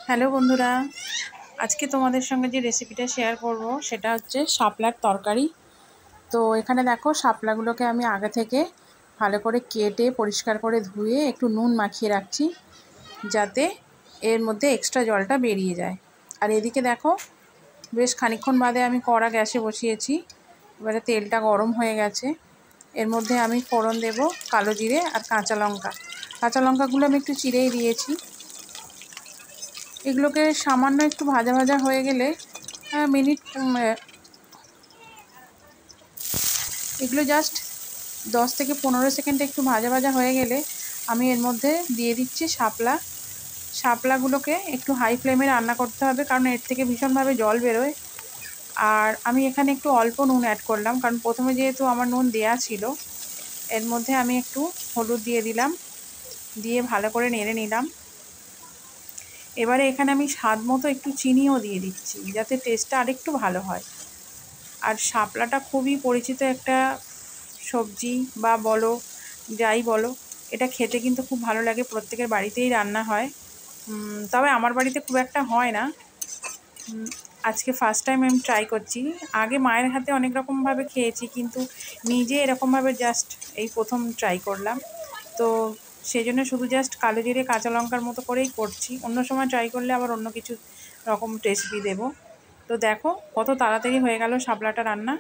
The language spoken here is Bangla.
হ্যালো বন্ধুরা, আজকে তোমাদের সঙ্গে যে রেসিপিটা শেয়ার করব সেটা হচ্ছে শাপলার তরকারি। তো এখানে দেখো, শাপলাগুলোকে আমি আগে থেকে ভালো করে কেটে পরিষ্কার করে ধুয়ে একটু নুন মাখিয়ে রাখছি, যাতে এর মধ্যে এক্সট্রা জলটা বেরিয়ে যায়। আর এদিকে দেখো, বেশ খানিকক্ষণ বাদে আমি কড়া গ্যাসে বসিয়েছি। এবারে তেলটা গরম হয়ে গেছে। এর মধ্যে আমি ফোড়ন দেব কালো জিরে আর কাঁচা লঙ্কা। কাঁচা লঙ্কাগুলো আমি একটু চিড়েই দিয়েছি। এগুলোকে সামান্য একটু ভাজা ভাজা হয়ে গেলে এগুলো জাস্ট 10 থেকে 15 সেকেন্ড একটু ভাজা ভাজা হয়ে গেলে আমি এর মধ্যে দিয়ে দিচ্ছি শাপলাগুলোকে একটু হাই ফ্লেমে রান্না করতে হবে, কারণ এর থেকে ভীষণভাবে জল বেরোয়। আর আমি এখানে একটু অল্প নুন অ্যাড করলাম, কারণ প্রথমে যেহেতু আমার নুন দেয়া ছিল। এর মধ্যে আমি একটু হলুদ দিয়ে দিলাম, দিয়ে ভালো করে নেড়ে নিলাম। এবারে এখানে আমি স্বাদ মতো একটু চিনিও দিয়ে দিচ্ছি, যাতে টেস্টটা আরেকটু ভালো হয়। আর শাপলাটা খুবই পরিচিত একটা সবজি বা বলো, যাই বলো, এটা খেতে কিন্তু খুব ভালো লাগে। প্রত্যেকের বাড়িতেই রান্না হয়, তবে আমার বাড়িতে খুব একটা হয় না। আজকে ফার্স্ট টাইম আমি ট্রাই করছি। আগে মায়ের হাতে অনেক রকমভাবে খেয়েছি, কিন্তু নিজে এরকমভাবে জাস্ট এই প্রথম ট্রাই করলাম। তো সেই জন্য শুধু জাস্ট কালো জিরে কাঁচা লঙ্কার মতো করেই করছি। অন্য সময় ট্রাই করলে আবার অন্য কিছু রকম রেসিপি দেবো। তো দেখো কত তাড়াতাড়ি হয়ে গেল শাপলাটা রান্না।